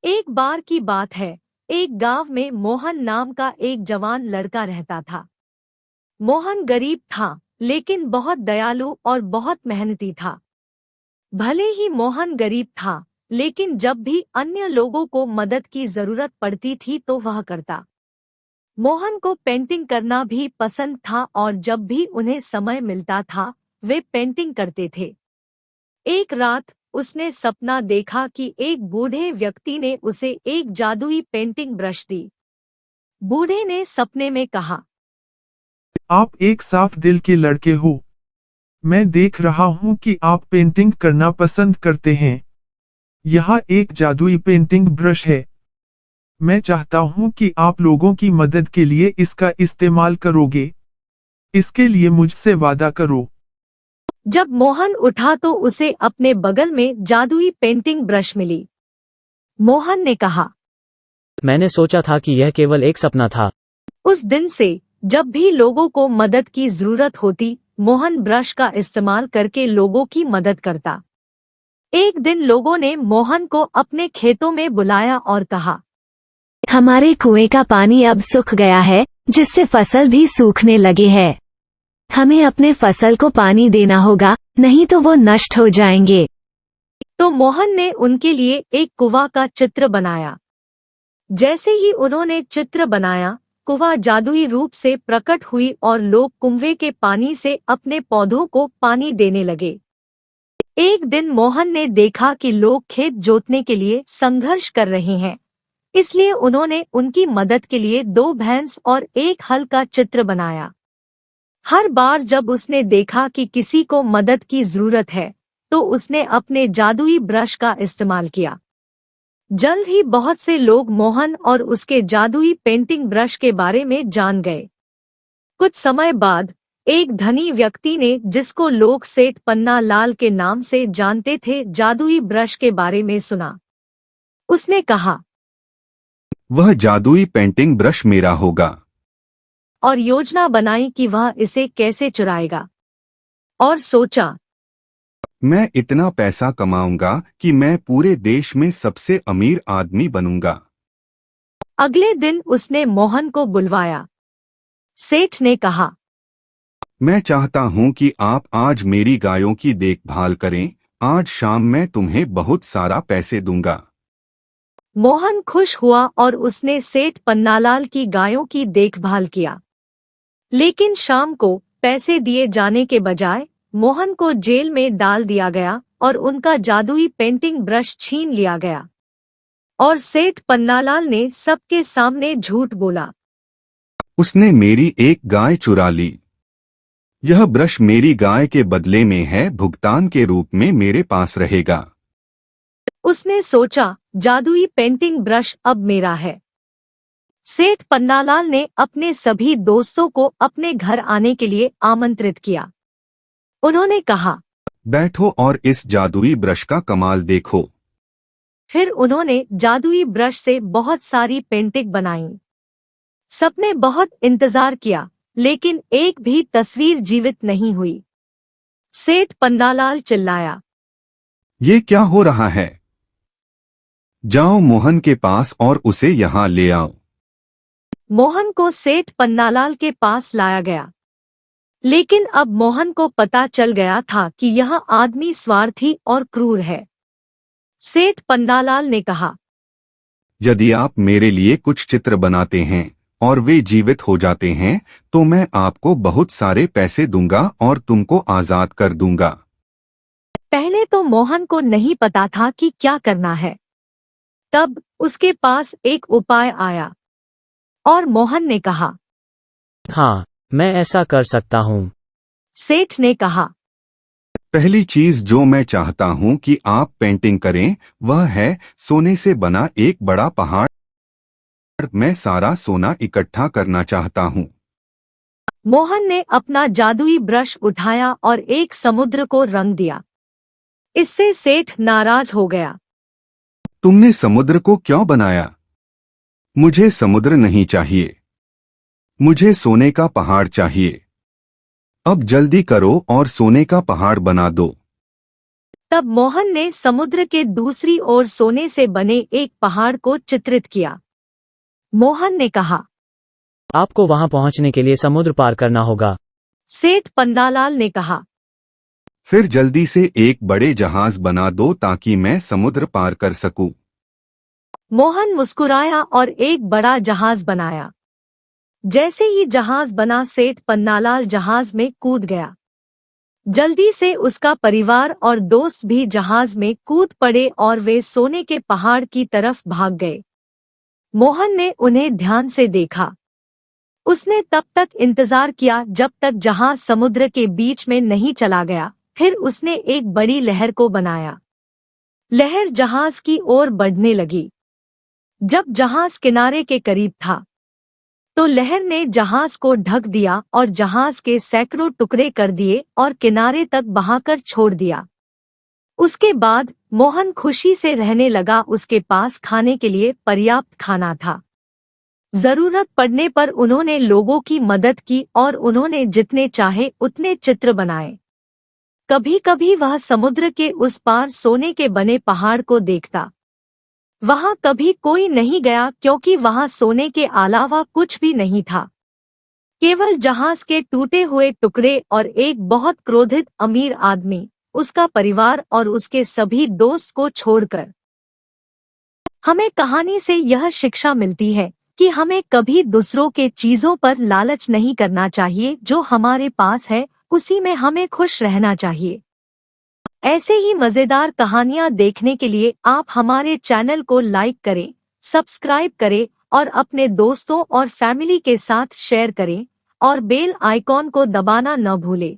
एक बार की बात है। एक गांव में मोहन नाम का एक जवान लड़का रहता था। मोहन गरीब था, लेकिन बहुत दयालु और बहुत मेहनती था। भले ही मोहन गरीब था, लेकिन जब भी अन्य लोगों को मदद की जरूरत पड़ती थी तो वह करता। मोहन को पेंटिंग करना भी पसंद था और जब भी उन्हें समय मिलता था वे पेंटिंग करते थे। एक रात उसने सपना देखा कि एक बूढ़े व्यक्ति ने उसे एक जादुई पेंटिंग ब्रश दी। बूढ़े ने सपने में कहा, आप एक साफ दिल के लड़के हो। मैं देख रहा हूँ कि आप पेंटिंग करना पसंद करते हैं। यहाँ एक जादुई पेंटिंग ब्रश है। मैं चाहता हूँ कि आप लोगों की मदद के लिए इसका इस्तेमाल करोगे। इसके लिए मुझसे वादा करो। जब मोहन उठा तो उसे अपने बगल में जादुई पेंटिंग ब्रश मिली। मोहन ने कहा, मैंने सोचा था कि यह केवल एक सपना था। उस दिन से जब भी लोगों को मदद की जरूरत होती, मोहन ब्रश का इस्तेमाल करके लोगों की मदद करता। एक दिन लोगों ने मोहन को अपने खेतों में बुलाया और कहा, हमारे कुएं का पानी अब सूख गया है, जिससे फसल भी सूखने लगी है। हमें अपने फसल को पानी देना होगा, नहीं तो वो नष्ट हो जाएंगे। तो मोहन ने उनके लिए एक कुआं का चित्र बनाया। जैसे ही उन्होंने चित्र बनाया, कुआं जादुई रूप से प्रकट हुई और लोग कुएं के पानी से अपने पौधों को पानी देने लगे। एक दिन मोहन ने देखा कि लोग खेत जोतने के लिए संघर्ष कर रहे हैं, इसलिए उन्होंने उनकी मदद के लिए 2 भैंस और एक हल का चित्र बनाया। हर बार जब उसने देखा कि किसी को मदद की जरूरत है, तो उसने अपने जादुई ब्रश का इस्तेमाल किया। जल्द ही बहुत से लोग मोहन और उसके जादुई पेंटिंग ब्रश के बारे में जान गए। कुछ समय बाद एक धनी व्यक्ति ने, जिसको लोग सेठ पन्ना लाल के नाम से जानते थे, जादुई ब्रश के बारे में सुना। उसने कहा, वह जादुई पेंटिंग ब्रश मेरा होगा। और योजना बनाई कि वह इसे कैसे चुराएगा। और सोचा, मैं इतना पैसा कमाऊंगा कि मैं पूरे देश में सबसे अमीर आदमी बनूंगा। अगले दिन उसने मोहन को बुलवाया। सेठ ने कहा, मैं चाहता हूं कि आप आज मेरी गायों की देखभाल करें। आज शाम मैं तुम्हें बहुत सारा पैसे दूंगा। मोहन खुश हुआ और उसने सेठ पन्नालाल की गायों की देखभाल किया। लेकिन शाम को पैसे दिए जाने के बजाय मोहन को जेल में डाल दिया गया और उनका जादुई पेंटिंग ब्रश छीन लिया गया। और सेठ पन्नालाल ने सबके सामने झूठ बोला। उसने मेरी एक गाय चुरा ली। यह ब्रश मेरी गाय के बदले में है, भुगतान के रूप में मेरे पास रहेगा। उसने सोचा, जादुई पेंटिंग ब्रश अब मेरा है। सेठ पन्नालाल ने अपने सभी दोस्तों को अपने घर आने के लिए आमंत्रित किया। उन्होंने कहा, बैठो और इस जादुई ब्रश का कमाल देखो। फिर उन्होंने जादुई ब्रश से बहुत सारी पेंटिंग बनाई। सबने बहुत इंतजार किया, लेकिन एक भी तस्वीर जीवित नहीं हुई। सेठ पन्नालाल चिल्लाया, ये क्या हो रहा है? जाओ मोहन के पास और उसे यहाँ ले आओ। मोहन को सेठ पन्नालाल के पास लाया गया। लेकिन अब मोहन को पता चल गया था कि यह आदमी स्वार्थी और क्रूर है। सेठ पन्नालाल ने कहा, यदि आप मेरे लिए कुछ चित्र बनाते हैं और वे जीवित हो जाते हैं, तो मैं आपको बहुत सारे पैसे दूंगा और तुमको आजाद कर दूंगा। पहले तो मोहन को नहीं पता था कि क्या करना है। तब उसके पास एक उपाय आया और मोहन ने कहा, हाँ, मैं ऐसा कर सकता हूँ। सेठ ने कहा, पहली चीज जो मैं चाहता हूँ कि आप पेंटिंग करें, वह है सोने से बना एक बड़ा पहाड़। मैं सारा सोना इकट्ठा करना चाहता हूँ। मोहन ने अपना जादुई ब्रश उठाया और एक समुद्र को रंग दिया। इससे सेठ नाराज हो गया। तुमने समुद्र को क्यों बनाया? मुझे समुद्र नहीं चाहिए। मुझे सोने का पहाड़ चाहिए। अब जल्दी करो और सोने का पहाड़ बना दो। तब मोहन ने समुद्र के दूसरी ओर सोने से बने एक पहाड़ को चित्रित किया। मोहन ने कहा, आपको वहां पहुंचने के लिए समुद्र पार करना होगा। सेठ पन्नालाल ने कहा, फिर जल्दी से एक बड़े जहाज बना दो ताकि मैं समुद्र पार कर सकूं। मोहन मुस्कुराया और एक बड़ा जहाज बनाया। जैसे ही जहाज बना, सेठ पन्नालाल जहाज में कूद गया। जल्दी से उसका परिवार और दोस्त भी जहाज में कूद पड़े और वे सोने के पहाड़ की तरफ भाग गए। मोहन ने उन्हें ध्यान से देखा। उसने तब तक इंतजार किया जब तक जहाज समुद्र के बीच में नहीं चला गया। फिर उसने एक बड़ी लहर को बनाया। लहर जहाज की ओर बढ़ने लगी। जब जहाज किनारे के करीब था तो लहर ने जहाज को ढक दिया और जहाज के सैकड़ों टुकड़े कर दिए और किनारे तक बहाकर छोड़ दिया। उसके बाद मोहन खुशी से रहने लगा। उसके पास खाने के लिए पर्याप्त खाना था। जरूरत पड़ने पर उन्होंने लोगों की मदद की और उन्होंने जितने चाहे उतने चित्र बनाए। कभी कभी वह समुद्र के उस पार सोने के बने पहाड़ को देखता। वहां कभी कोई नहीं गया क्योंकि वहां सोने के अलावा कुछ भी नहीं था, केवल जहाज के टूटे हुए टुकड़े और एक बहुत क्रोधित अमीर आदमी, उसका परिवार और उसके सभी दोस्त को छोड़कर। हमें कहानी से यह शिक्षा मिलती है कि हमें कभी दूसरों के चीजों पर लालच नहीं करना चाहिए। जो हमारे पास है उसी में हमें खुश रहना चाहिए। ऐसे ही मजेदार कहानियां देखने के लिए आप हमारे चैनल को लाइक करें, सब्सक्राइब करें और अपने दोस्तों और फैमिली के साथ शेयर करें और बेल आइकॉन को दबाना न भूलें।